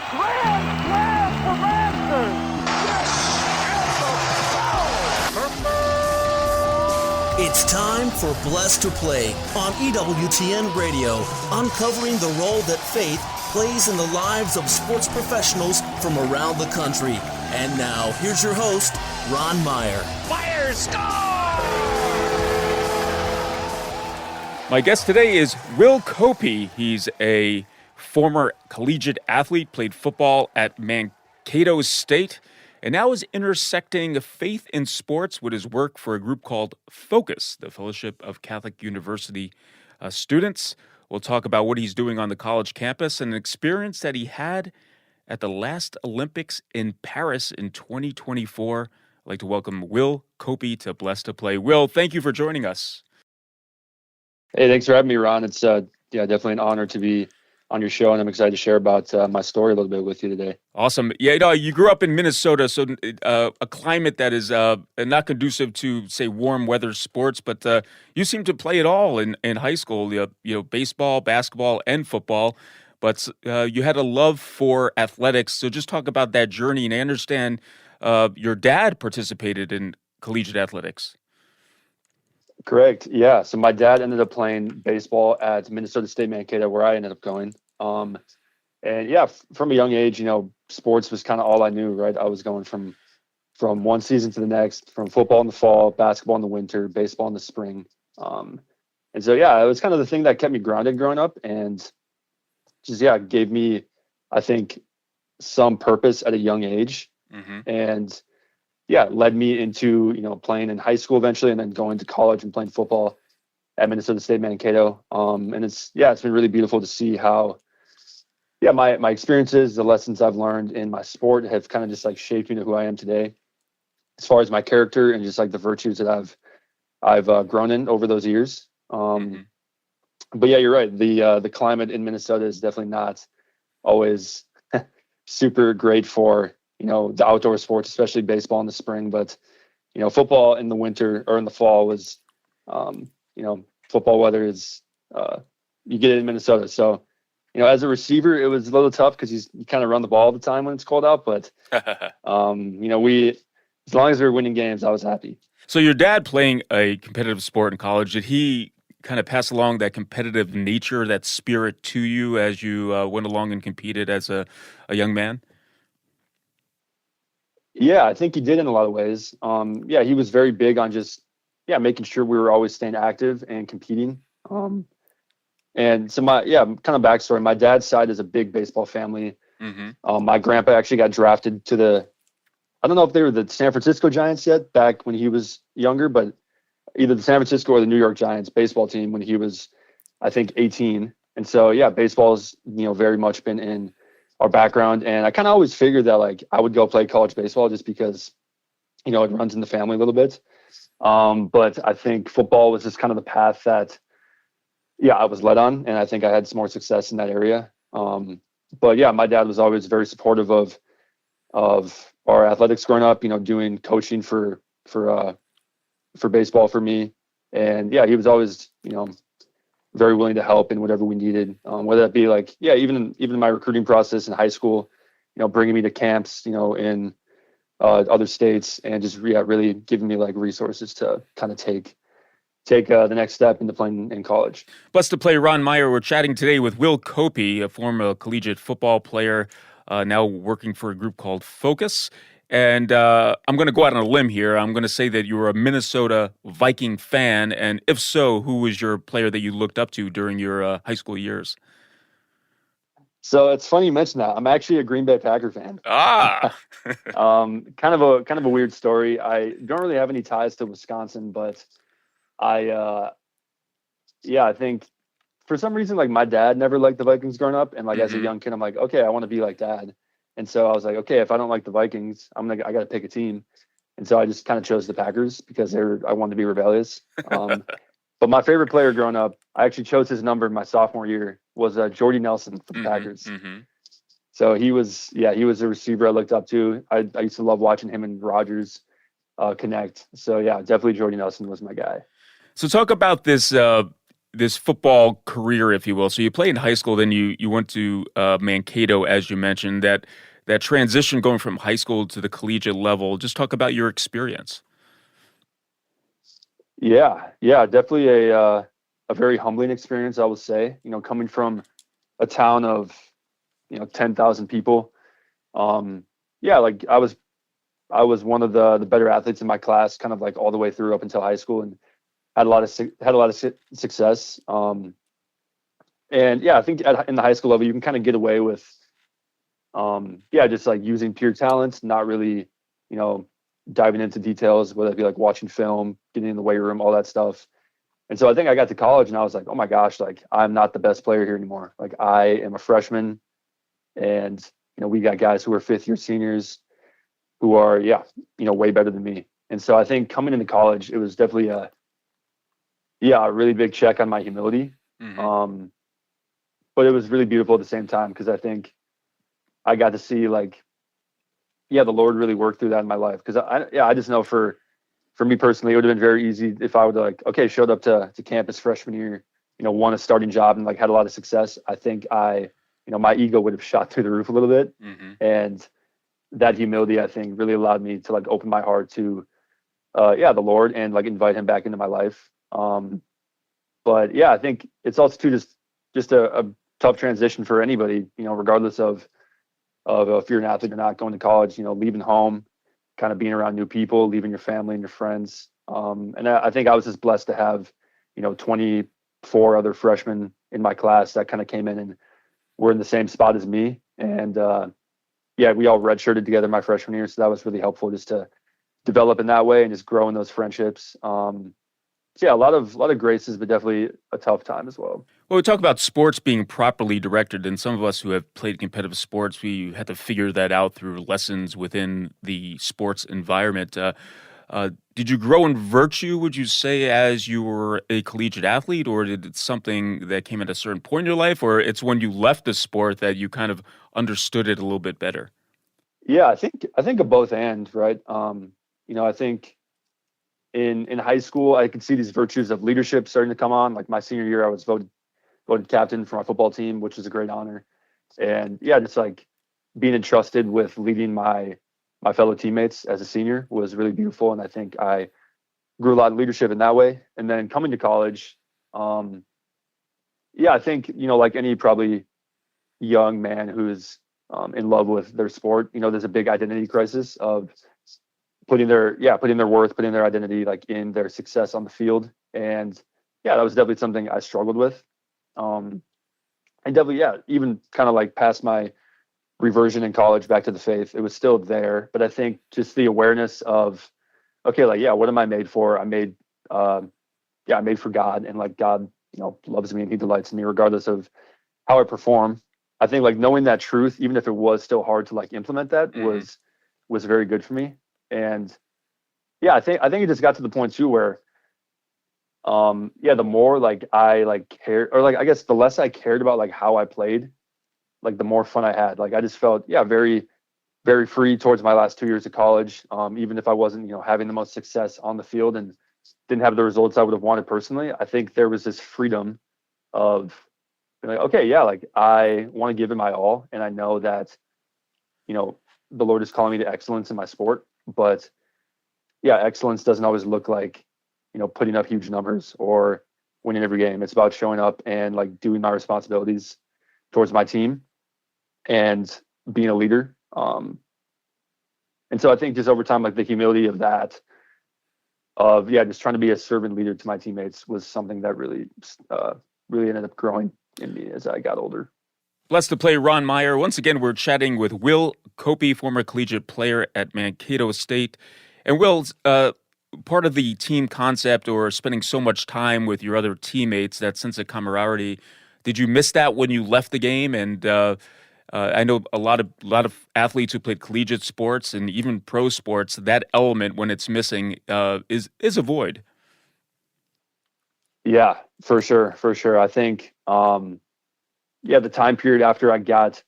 Grand slam for Masters. It's time for Blessed to Play on EWTN Radio, uncovering the role that faith plays in the lives of sports professionals from around the country. And now, here's your host, Ron Meyer. Meyer, score! My guest today is Will Koppi. He's a former collegiate athlete, played football at Mankato State, and now is intersecting faith in sports with his work for a group called Focus, the Fellowship of Catholic University Students. We'll talk about what he's doing on the college campus and an experience that he had at the last Olympics in Paris in 2024. I'd like to welcome Will Koppi to Blessed to Play. Will, thank you for joining us. Hey, thanks for having me, Ron. It's definitely an honor to be on your show, and I'm excited to share about my story a little bit with you today. Awesome. Yeah, you grew up in Minnesota, so a climate that is not conducive to, say, warm weather sports, but you seem to play it all in high school, baseball, basketball, and football, but you had a love for athletics. So just talk about that journey, and I understand your dad participated in collegiate athletics. Correct. Yeah. So my dad ended up playing baseball at Minnesota State Mankato, where I ended up going. And yeah, from a young age, sports was kind of all I knew, right? I was going from one season to the next, from football in the fall, basketball in the winter, baseball in the spring. And so, yeah, it was kind of the thing that kept me grounded growing up and just, gave me, I think, some purpose at a young age. Mm-hmm. And led me into, playing in high school eventually and then going to college and playing football at Minnesota State Mankato. And it's been really beautiful to see how, my experiences, the lessons I've learned in my sport have kind of just like shaped me to who I am today, as far as my character and just like the virtues that I've grown in over those years. But yeah, you're right. The climate in Minnesota is definitely not always super great for, the outdoor sports, especially baseball in the spring, but, football in the winter or in the fall was, football weather is, you get it in Minnesota. So, as a receiver, it was a little tough because you kind of run the ball all the time when it's cold out, but, as long as we were winning games, I was happy. So your dad playing a competitive sport in college, did he kind of pass along that competitive nature, that spirit to you as you went along and competed as a young man? Yeah, I think he did in a lot of ways. He was very big on just, making sure we were always staying active and competing. And so kind of backstory, my dad's side is a big baseball family. Mm-hmm. My grandpa actually got drafted to I don't know if they were the San Francisco Giants yet back when he was younger, but either the San Francisco or the New York Giants baseball team when he was, I think, 18. And so, baseball's, very much been in our background. And I kind of always figured that like I would go play college baseball just because, it runs in the family a little bit. But I think football was just kind of the path that, I was led on. And I think I had some more success in that area. But my dad was always very supportive of our athletics growing up, doing coaching for baseball for me. And he was always, very willing to help in whatever we needed, whether that be like, even my recruiting process in high school, bringing me to camps, in other states and just, really giving me like resources to kind of take the next step into playing in college. Blessed to Play, Ron Meyer. We're chatting today with Will Koppi, a former collegiate football player, now working for a group called Focus. And I'm going to go out on a limb here. I'm going to say that you were a Minnesota Viking fan. And if so, who was your player that you looked up to during your high school years? So it's funny you mentioned that. I'm actually a Green Bay Packer fan. Kind of a weird story. I don't really have any ties to Wisconsin, but I think for some reason, like my dad never liked the Vikings growing up. And like as a young kid, I'm like, okay, I want to be like dad. And so I was like, okay, if I don't like the Vikings, I got to pick a team. And so I just kind of chose the Packers because I wanted to be rebellious. But my favorite player growing up, I actually chose his number in my sophomore year, was Jordy Nelson from the Packers. Mm-hmm. So he was a receiver I looked up to. I used to love watching him and Rodgers connect. So definitely Jordy Nelson was my guy. So talk about this this football career, if you will. So you played in high school, then you went to Mankato, as you mentioned. That transition going from high school to the collegiate level. Just talk about your experience. Yeah, definitely a very humbling experience, I would say. Coming from a town of 10,000 people. Like I was one of the better athletes in my class, kind of like all the way through up until high school, and had a lot of success. And yeah, I think in the high school level, you can kind of get away with, just like using pure talent, not really, diving into details, whether it be like watching film, getting in the weight room, all that stuff. And so I think I got to college and I was like, oh my gosh, like I'm not the best player here anymore. Like I am a freshman, and we got guys who are fifth year seniors who are way better than me. And so I think coming into college, it was definitely a really big check on my humility. Mm-hmm. But it was really beautiful at the same time, because I think I got to see the Lord really worked through that in my life. Because I just know for me personally, it would have been very easy if I would have showed up to campus freshman year, won a starting job and had a lot of success. I think my ego would have shot through the roof a little bit. Mm-hmm. And that humility, I think, really allowed me to open my heart to the Lord and invite him back into my life. But yeah, I think it's also too just a tough transition for anybody, regardless of if you're an athlete or not, going to college, leaving home, kind of being around new people, leaving your family and your friends. And I think I was just blessed to have, 24 other freshmen in my class that kind of came in and were in the same spot as me. And we all redshirted together my freshman year. So that was really helpful just to develop in that way and just grow in those friendships. A lot of graces, but definitely a tough time as well. Well, we talk about sports being properly directed, and some of us who have played competitive sports, we had to figure that out through lessons within the sports environment. Did you grow in virtue, would you say, as you were a collegiate athlete, or did it something that came at a certain point in your life, or it's when you left the sport that you kind of understood it a little bit better? Yeah, I think of both ends, right? I think in high school, I could see these virtues of leadership starting to come on. Like my senior year, I was voted captain for my football team, which was a great honor. And just being entrusted with leading my fellow teammates as a senior was really beautiful. And I think I grew a lot of leadership in that way. And then coming to college, I think, like any probably young man who's in love with their sport, there's a big identity crisis of putting their worth, putting their identity in their success on the field. And that was definitely something I struggled with. And definitely, even kind of past my reversion in college back to the faith, it was still there. But I think just the awareness of, what am I made for? I made for God, and God, loves me and he delights in me regardless of how I perform. I think knowing that truth, even if it was still hard to implement that, Mm-hmm. was very good for me. And I think it just got to the point too where the more I cared, or I guess the less I cared about how I played, the more fun I had. I just felt very, very free towards my last 2 years of college. Even if I wasn't having the most success on the field and didn't have the results I would have wanted personally, I think there was this freedom of being I want to give it my all, and I know that the Lord is calling me to excellence in my sport. But excellence doesn't always look like putting up huge numbers or winning every game. It's about showing up and doing my responsibilities towards my team and being a leader. And so I think just over time, the humility of that, of just trying to be a servant leader to my teammates, was something that really ended up growing in me as I got older. Blessed to play Ron Meyer. Once again, we're chatting with Will Koppi, former collegiate player at Mankato State. And Will, part of the team concept, or spending so much time with your other teammates, that sense of camaraderie, did you miss that when you left the game? And I know a lot of athletes who played collegiate sports and even pro sports, that element, when it's missing, is a void. Yeah, for sure. I think the time period after I got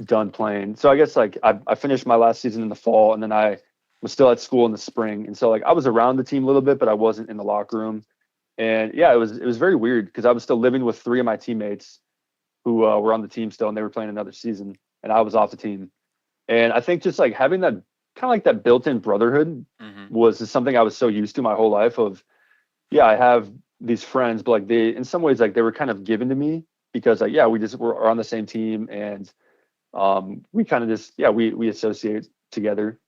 done playing. So I guess I finished my last season in the fall, and then I was still at school in the spring. And so I was around the team a little bit, but I wasn't in the locker room. And yeah, it was very weird because I was still living with three of my teammates who were on the team still, and they were playing another season, and I was off the team. And I think just like having that kind of like that built-in brotherhood was just something I was so used to my whole life of, yeah, I have these friends, but like they, in some ways, like they were kind of given to me because like, yeah, we just were on the same team, and we kind of just, yeah, we associate together.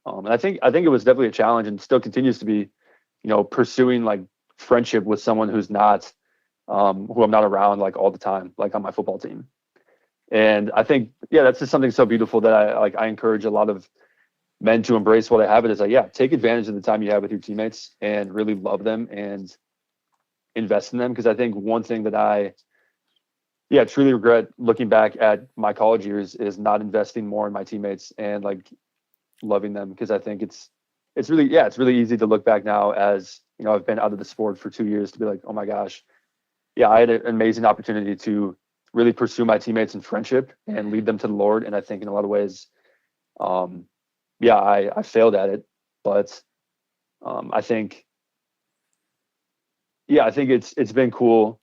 And I think it was definitely a challenge and still continues to be, pursuing like friendship with someone who's not, who I'm not around like all the time, like on my football team. And I think, yeah, that's just something so beautiful that I encourage a lot of men to embrace while they have it. Is like, yeah, take advantage of the time you have with your teammates and really love them and invest in them. Because I think one thing that I truly regret looking back at my college years is not investing more in my teammates and like loving them. Because I think it's really easy to look back now as, I've been out of the sport for 2 years to be like, oh my gosh, yeah, I had an amazing opportunity to really pursue my teammates in friendship and lead them to the Lord. And I think in a lot of ways, I failed at it, but I think it's been cool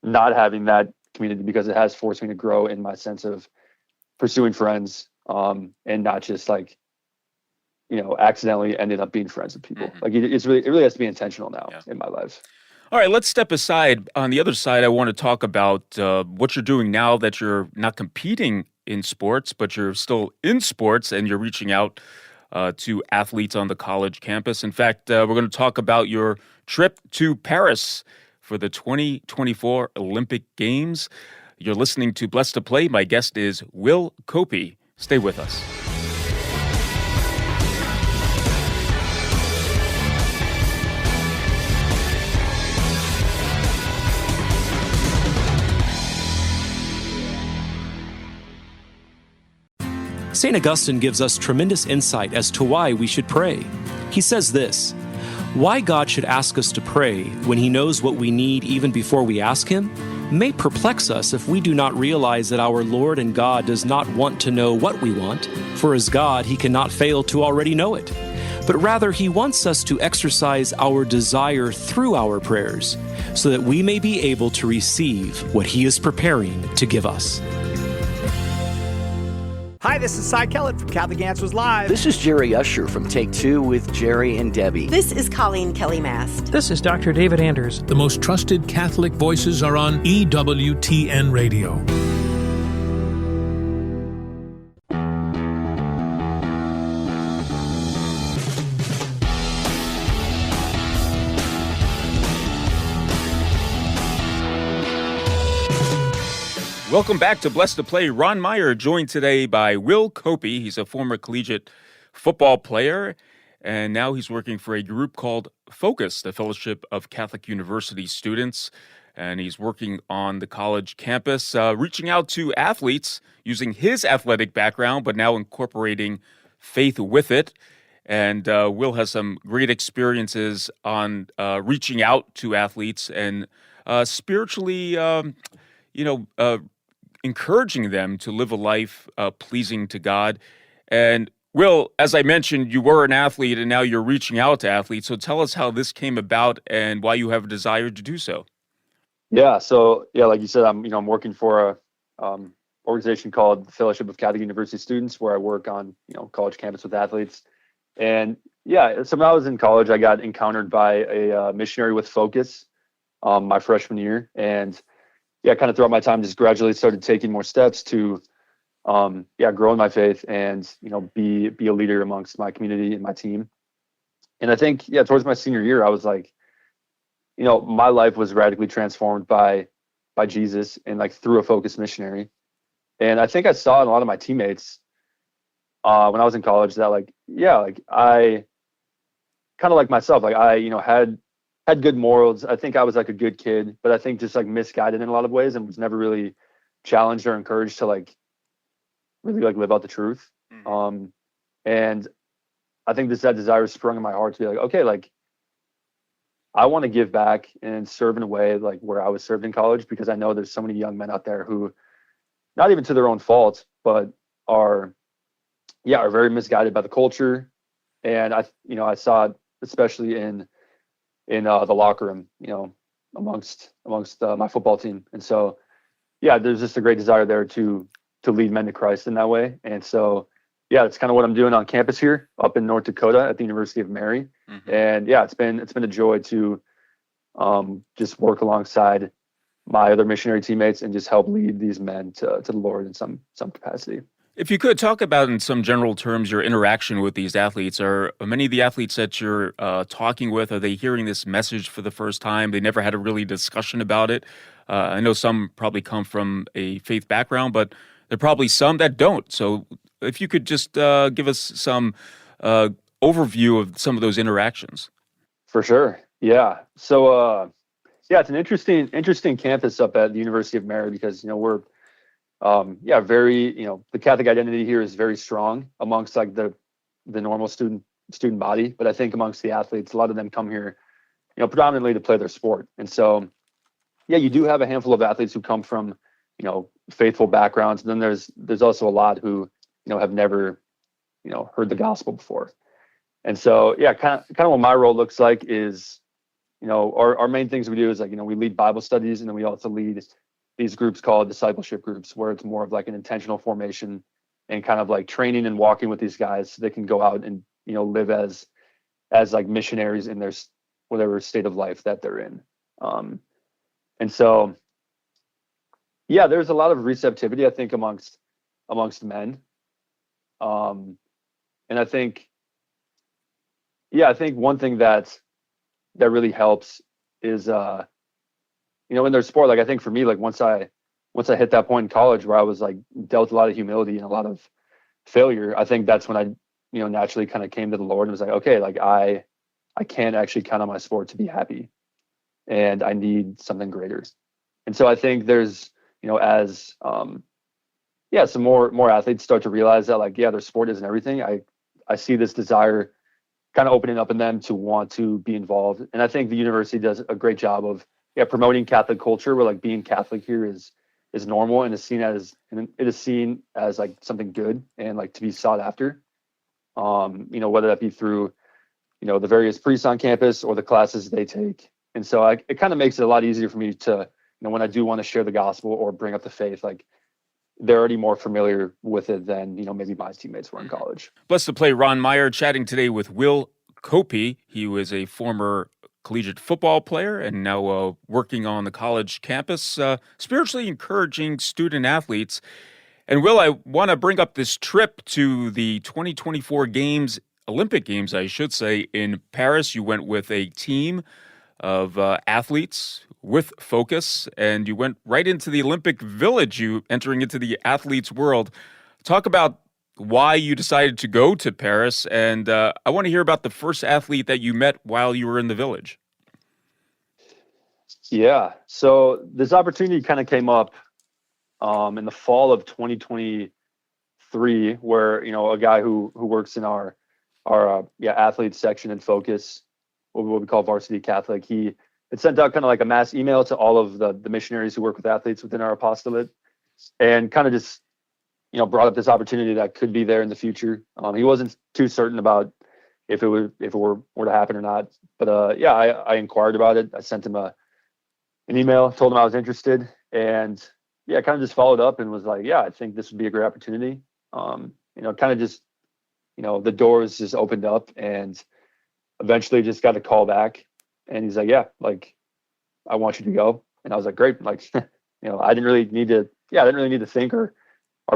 not having that community because it has forced me to grow in my sense of pursuing friends, and not just like, accidentally ended up being friends with people. Like it really has to be intentional now in my life. All right, let's step aside. On the other side, I want to talk about what you're doing now that you're not competing in sports, but you're still in sports and you're reaching out to athletes on the college campus. In fact, we're going to talk about your trip to Paris for the 2024 Olympic Games. You're listening to Blessed to Play. My guest is Will Koppi. Stay with us. St. Augustine gives us tremendous insight as to why we should pray. He says this: why God should ask us to pray when He knows what we need even before we ask Him may perplex us if we do not realize that our Lord and God does not want to know what we want, for as God He cannot fail to already know it. But rather He wants us to exercise our desire through our prayers so that we may be able to receive what He is preparing to give us. Hi, this is Cy Kellett from Catholic Answers Live. This is Jerry Usher from Take Two with Jerry and Debbie. This is Colleen Kelly Mast. This is Dr. David Anders. The most trusted Catholic voices are on EWTN Radio. Welcome back to Blessed to Play. Ron Meyer joined today by Will Koppi. He's a former collegiate football player, and now he's working for a group called Focus, the Fellowship of Catholic University Students, and he's working on the college campus, reaching out to athletes using his athletic background, but now incorporating faith with it. And Will has some great experiences on reaching out to athletes and spiritually, encouraging them to live a life pleasing to God. And Will, as I mentioned, you were an athlete and now you're reaching out to athletes. So tell us how this came about and why you have a desire to do so. Yeah. So like you said, I'm working for a organization called the Fellowship of Catholic University Students, where I work on, college campus with athletes. And so when I was in college, I got encountered by a missionary with Focus my freshman year. And kind of throughout my time, just gradually started taking more steps to, grow in my faith and, be a leader amongst my community and my team. And I think, towards my senior year, I was like, my life was radically transformed by Jesus and like through a Focus missionary. And I think I saw in a lot of my teammates when I was in college that I kind of like myself, I had good morals. I think I was like a good kid, but I think just like misguided in a lot of ways and was never really challenged or encouraged to like really like live out the truth. And I think that desire sprung in my heart to be like, okay, like I want to give back and serve in a way like where I was served in college, because I know there's so many young men out there who, not even to their own fault, but are very misguided by the culture. And I saw it especially in in the locker room, amongst my football team. And so, yeah, there's just a great desire there to lead men to Christ in that way. And so, yeah, that's kind of what I'm doing on campus here up in North Dakota at the University of Mary. Mm-hmm. And yeah, it's been a joy to just work alongside my other missionary teammates and just help lead these men to the Lord in some capacity. If you could talk about in some general terms your interaction with these athletes, are many of the athletes that you're talking with, are they hearing this message for the first time? They never had a really discussion about it. I know some probably come from a faith background, but there are probably some that don't. So if you could just give us some overview of some of those interactions. For sure. Yeah. So, yeah, it's an interesting campus up at the University of Mary because, we're very, the Catholic identity here is very strong amongst like the normal student body. But I think amongst the athletes, a lot of them come here, predominantly to play their sport. And so, yeah, you do have a handful of athletes who come from, faithful backgrounds. And then there's also a lot who, have never, heard the gospel before. And so, yeah, kind of what my role looks like is, our main things we do is like, we lead Bible studies, and then we also lead these groups called discipleship groups, where it's more of like an intentional formation and kind of like training and walking with these guys so they can go out and, live as like missionaries in their whatever state of life that they're in. And so, yeah, there's a lot of receptivity, I think, amongst men. And I think one thing that really helps is, in their sport, like I think for me, like once I hit that point in college where I was like dealt a lot of humility and a lot of failure, I think that's when I, naturally kind of came to the Lord and was like, okay, like I can't actually count on my sport to be happy, and I need something greater. And so I think there's, as some more athletes start to realize that, like, yeah, their sport isn't everything. I see this desire kind of opening up in them to want to be involved. And I think the university does a great job of promoting Catholic culture, where like being Catholic here is normal and is seen as like something good and like to be sought after. Whether that be through, the various priests on campus or the classes they take. And so it kind of makes it a lot easier for me to, when I do want to share the gospel or bring up the faith, like they're already more familiar with it than, maybe my teammates were in college. Blessed to Play Ron Meyer chatting today with Will Koppi. He was a former collegiate football player and now working on the college campus, spiritually encouraging student athletes. And Will, I want to bring up this trip to the 2024 games, Olympic Games, I should say, in Paris. You went with a team of athletes with focus, and you went right into the Olympic Village, you entering into the athletes' world. Talk about why you decided to go to Paris, and I want to hear about the first athlete that you met while you were in the village. Yeah, so this opportunity kind of came up in the fall of 2023, where a guy who works in our athletes section in Focus, what we call Varsity Catholic, he had sent out kind of like a mass email to all of the missionaries who work with athletes within our apostolate, and kind of just brought up this opportunity that could be there in the future. He wasn't too certain about if it were to happen or not, but I inquired about it. I sent him an email, told him I was interested, and kind of just followed up and was like, yeah, I think this would be a great opportunity. Kind of just, the doors just opened up, and eventually just got a call back, and he's like, yeah, like I want you to go. And I was like, great. Like, I didn't really need to think or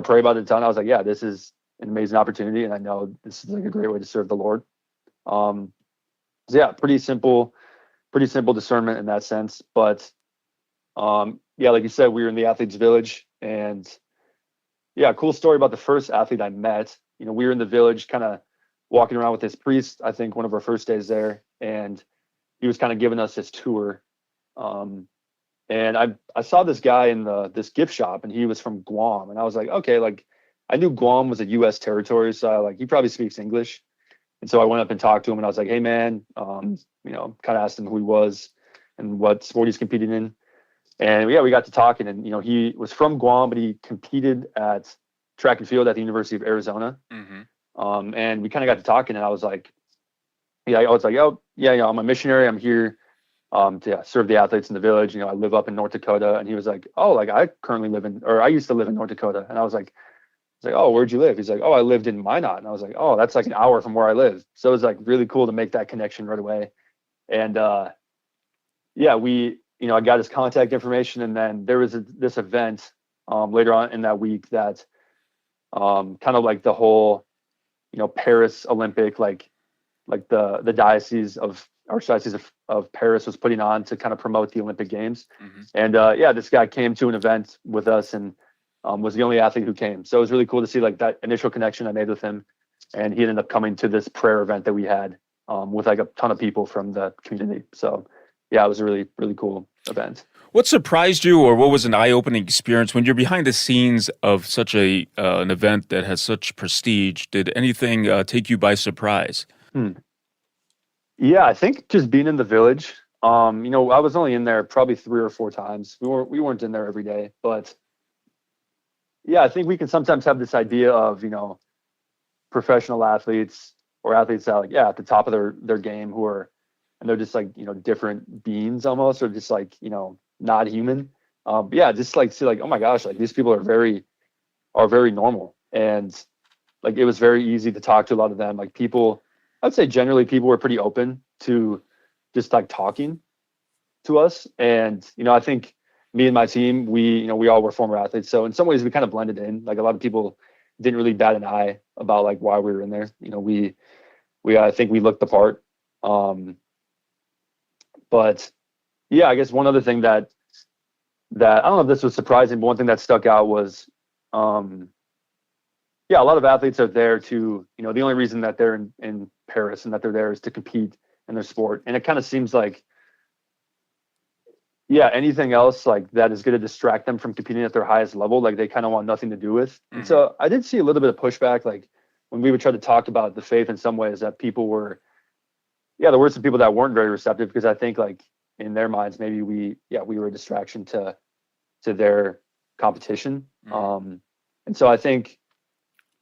pray about it a ton. I was like, yeah, this is an amazing opportunity, and I know this is like a great way to serve the Lord. So yeah, pretty simple discernment in that sense. But like you said, we were in the athletes village, and cool story about the first athlete I met. We were in the village kind of walking around with this priest, I think one of our first days there, and he was kind of giving us his tour. And I saw this guy in this gift shop, and he was from Guam, and I was like, okay, like I knew Guam was a U.S. territory, so he probably speaks English. And so I went up and talked to him, and I was like, hey man, kind of asked him who he was and what sport he's competing in. And we got to talking, and he was from Guam, but he competed at track and field at the University of Arizona. Mm-hmm. And we kind of got to talking, and I was like, oh yeah, I'm a missionary. I'm here to serve the athletes in the village. I live up in North Dakota. And he was like, oh, like I used to live in North Dakota. And I was like, oh, where'd you live? He's like, oh, I lived in Minot. And I was like, oh, that's like an hour from where I live. So it was like really cool to make that connection right away. And I got his contact information. And then there was this event later on in that week that kind of like the whole, Paris Olympic, like the Archdiocese of Paris was putting on to kind of promote the Olympic Games. Mm-hmm. And this guy came to an event with us and was the only athlete who came. So it was really cool to see like that initial connection I made with him. And he ended up coming to this prayer event that we had with like a ton of people from the community. So yeah, it was a really, really cool event. What surprised you, or what was an eye-opening experience when you're behind the scenes of such an event that has such prestige? Did anything take you by surprise? Yeah, I think just being in the village. I was only in there probably 3 or 4 times. We weren't in there every day, but yeah, I think we can sometimes have this idea of professional athletes or athletes that like at the top of their game and they're just like different beings almost, or just like not human. Just like see like, oh my gosh, like these people are very normal, and like it was very easy to talk to a lot of them. Like people, I'd say generally people were pretty open to just like talking to us. And I think me and my team, we all were former athletes, so in some ways we kind of blended in. Like a lot of people didn't really bat an eye about like why we were in there. I think we looked the part. But yeah, I guess one other thing that I don't know if this was surprising, but one thing that stuck out was, a lot of athletes are there to, the only reason that they're in Paris and that they're there is to compete in their sport. And it kind of seems like, anything else like that is going to distract them from competing at their highest level, like they kind of want nothing to do with. Mm-hmm. And so I did see a little bit of pushback, like when we would try to talk about the faith in some ways, that people were, there were some people that weren't very receptive, because I think like in their minds, maybe we were a distraction to their competition. Mm-hmm. And so I think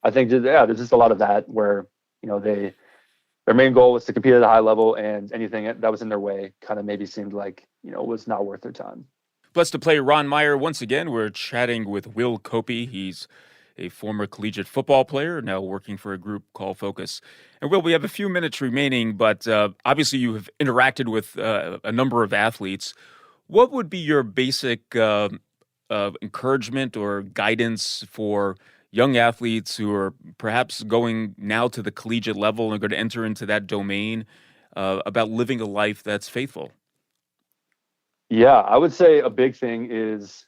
there's just a lot of that where, their main goal was to compete at a high level, and anything that was in their way kind of maybe seemed like, was not worth their time. Blessed to play Ron Meyer once again. We're chatting with Will Koppi. He's a former collegiate football player, now working for a group called Focus. And Will, we have a few minutes remaining, but obviously you have interacted with a number of athletes. What would be your basic encouragement or guidance for young athletes who are perhaps going now to the collegiate level and going to enter into that domain about living a life that's faithful? Yeah, I would say a big thing is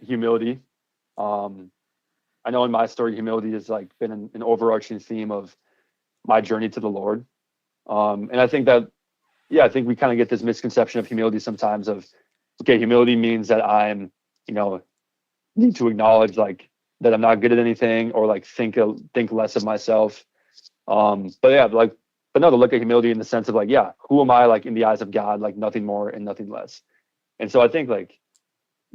humility. I know in my story, humility has like been an overarching theme of my journey to the Lord. And I think that, I think we kind of get this misconception of humility sometimes of, okay, humility means that I'm, need to acknowledge like that I'm not good at anything, or like think less of myself. But no, to look at humility in the sense of like, who am I like in the eyes of God, like nothing more and nothing less. And so I think like,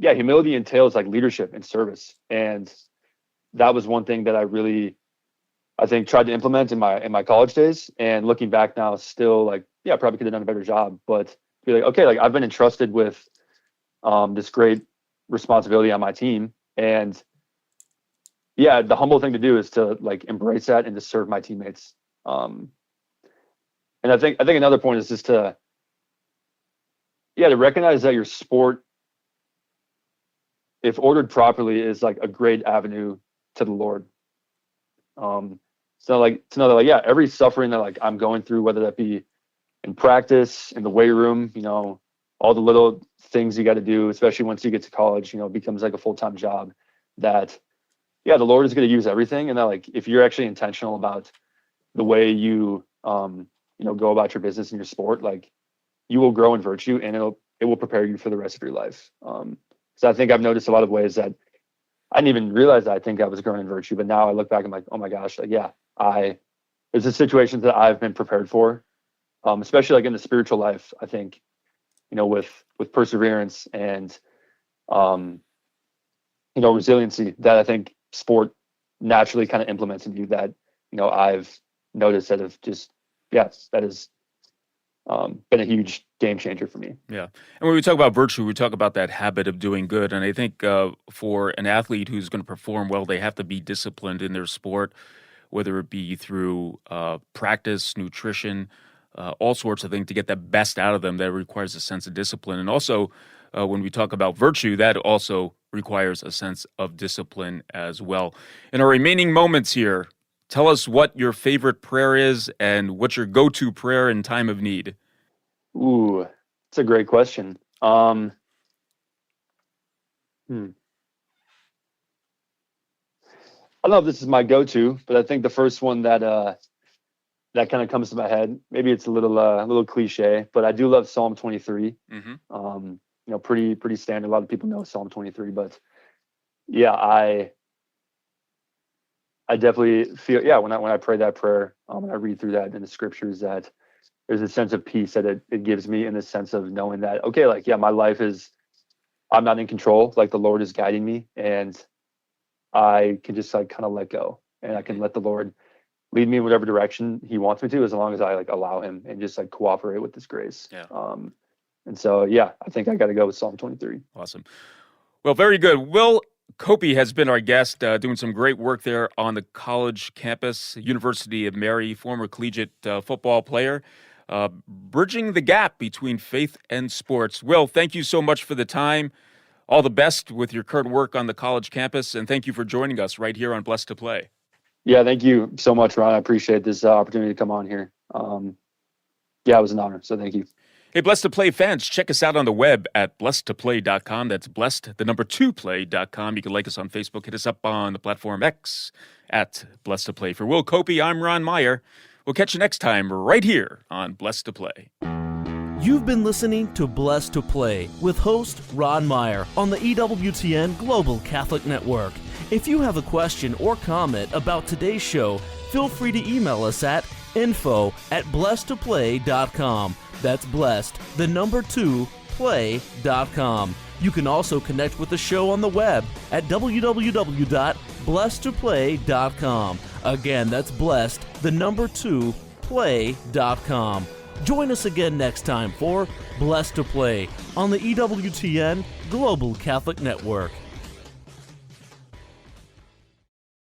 humility entails like leadership and service. And that was one thing that I think tried to implement in my college days. And looking back now, still like, probably could have done a better job, but be like, okay, like I've been entrusted with this great responsibility on my team. And the humble thing to do is to like embrace that and to serve my teammates. And I think another point is just to recognize that your sport, if ordered properly, is like a great avenue to the Lord. So like to know that like, every suffering that like I'm going through, whether that be in practice, in the weight room, all the little things you got to do, especially once you get to college, it becomes like a full-time job, that the Lord is going to use everything. And that like, if you're actually intentional about the way you, go about your business and your sport, like you will grow in virtue, and it will prepare you for the rest of your life. So I think I've noticed a lot of ways that I didn't even realize that I think I was growing in virtue, but now I look back and I'm like, oh my gosh, like, there's the situations that I've been prepared for, especially like in the spiritual life. I think, with perseverance and, resiliency, that I think sport naturally kind of implements in you, that, I've noticed that have just, that is been a huge game changer for me. Yeah. And when we talk about virtue, we talk about that habit of doing good. And I think for an athlete who's going to perform well, they have to be disciplined in their sport, whether it be through practice, nutrition, all sorts of things to get the best out of them. That requires a sense of discipline. And also, when we talk about virtue, that also requires a sense of discipline as well. In our remaining moments here, tell us what your favorite prayer is and what's your go-to prayer in time of need. Ooh, it's a great question. I don't know if this is my go-to, but I think the first one that kind of comes to my head, maybe it's a little cliche, but I do love Psalm 23. Pretty standard. A lot of people know Psalm 23, but yeah, I definitely feel, when I pray that prayer, and I read through that in the scriptures, that there's a sense of peace that it gives me, in the sense of knowing that, okay, my life is, I'm not in control, the Lord is guiding me, and I can just kind of let go, and I can let the Lord lead me in whatever direction he wants me to, as long as I allow him and just cooperate with his grace. Yeah. And so, I think I got to go with Psalm 23. Awesome. Well, very good. Will Koppi has been our guest, doing some great work there on the college campus, University of Mary, former collegiate football player, bridging the gap between faith and sports. Will, thank you so much for the time. All the best with your current work on the college campus, and thank you for joining us right here on Blessed to Play. Yeah, thank you so much, Ron. I appreciate this opportunity to come on here. It was an honor, so thank you. Hey, Blessed to Play fans, check us out on the web at blessedtoplay.com. That's blessed, the number 2play.com. You can like us on Facebook. Hit us up on the platform X at Blessed to Play. For Will Koppi, I'm Ron Meyer. We'll catch you next time right here on Blessed to Play. You've been listening to Blessed to Play with host Ron Meyer on the EWTN Global Catholic Network. If you have a question or comment about today's show, feel free to email us at info@blessedtoplay.com. That's blessed, the number 2play.com. You can also connect with the show on the web at www.blessedtoplay.com. Again, that's blessed, the number 2play.com. Join us again next time for Blessed to Play on the EWTN Global Catholic Network.